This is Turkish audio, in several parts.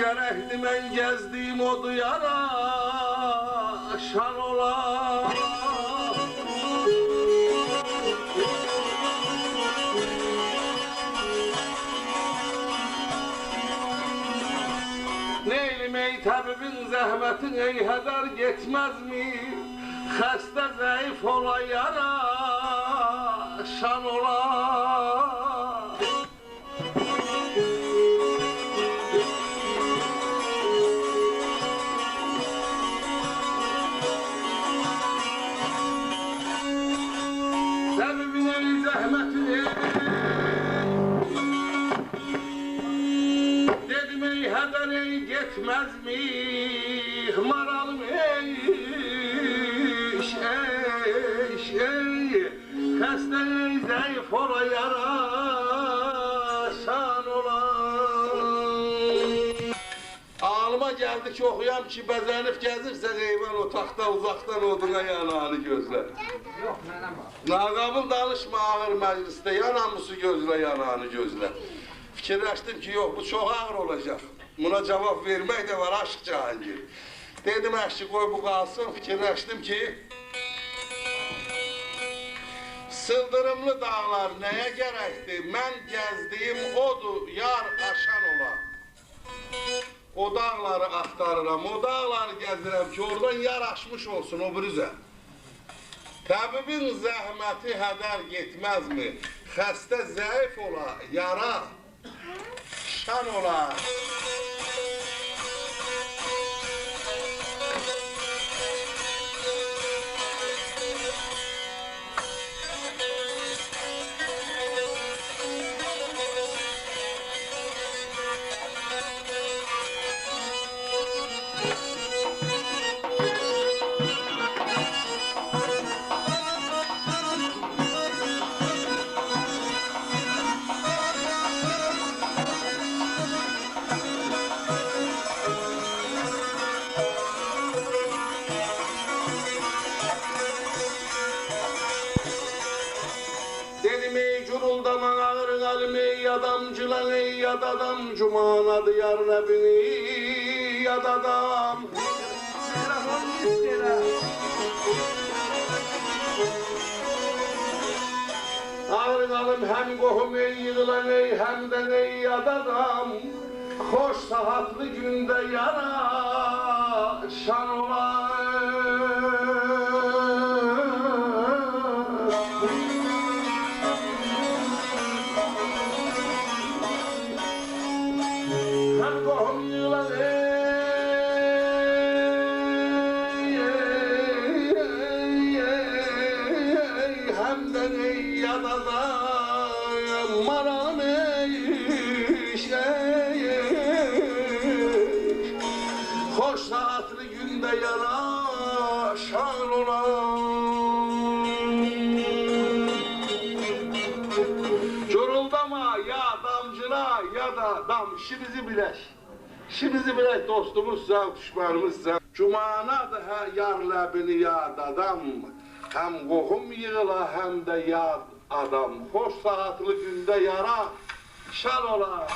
gerekli ben gezdiğim o duyara şan ola. Neylim ey tabibin zahmetin ey heder gitmez mi? Hasta zayıf ola yara şan ola. Tabibin ey zahmetin ey dedim ey heder ey gitmez mi? Maralım ey hasta ey zayıf ola yara şan ola. Ağlıma geldi ki okuyam ki bezenip gezirse eyvan otaqda uzaktan oduna yanağını gözle. Yok mənəm var. Naqabıl danışma ağır meclisdə yanamısı gözle yanağını gözle. Fikirləşdim ki yok bu çok ağır olacak. Buna cevap vermek de var aşk Cahangir. Dedim əşki qoy bu qalsın, fikirləşdim ki sıldırımlı dağlar neye gerekti? Mən gəzdiyim odur, yar aşan ola. O dağları axtarıram, o dağları gəzirəm ki oradan yar aşmış olsun o bürüzə. Təbibin zəhməti hədər getməz mi? Xəstə zəif ola, yara şan ola. Ey adamcılan ey yad adam cumanadı yar Rabbini yad adam. Ağır alım hem kohum ey yığılan ey hem de ey yad adam. Hoş saatli günde yara şan ola. Hoş saatli günde yara şan ola. Çoruldama ya damcına ya da dam işimizi bileş. İşimizi bileş dostumuz sen düşmanımız sen. Cumanadı yar Rabbini yad adam. Hem kohum yığıla hem de yad adam. Hoş saatli günde yara şan ola.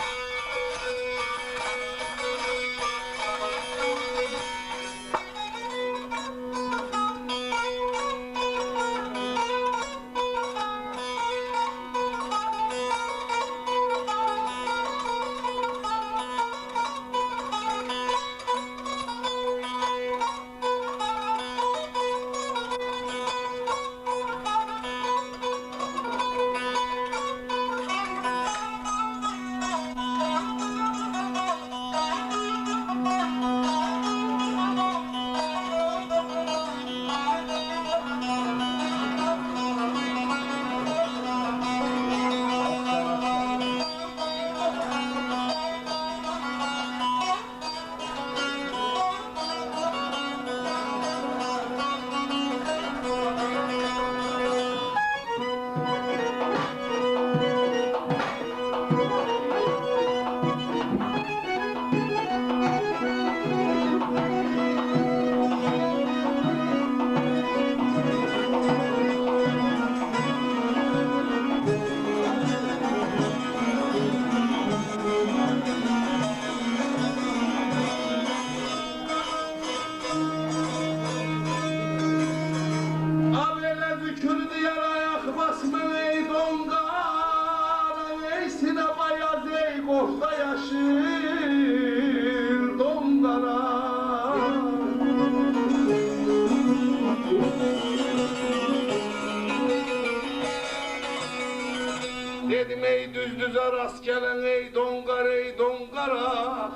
düze rast gelen ey dongara,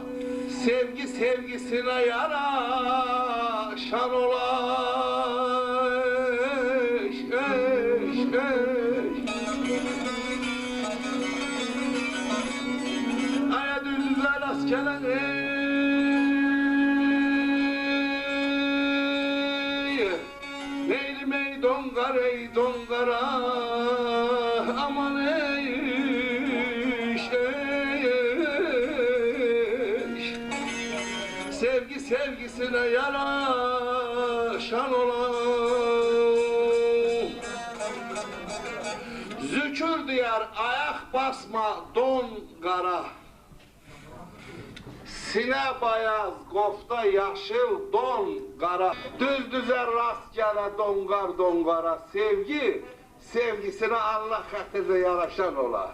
sevgi sevgisine yaraşan ola. Aya düze rast gelen Leylim ey dongara, aman sevgi sevgisine yaraşan ola. Zükür diyar ayak basma don kara, sine bayaz kofta yaşıl don kara. Düz düze rast gele dongara, sevgi sevgisine Allah hatırda yaraşan ola.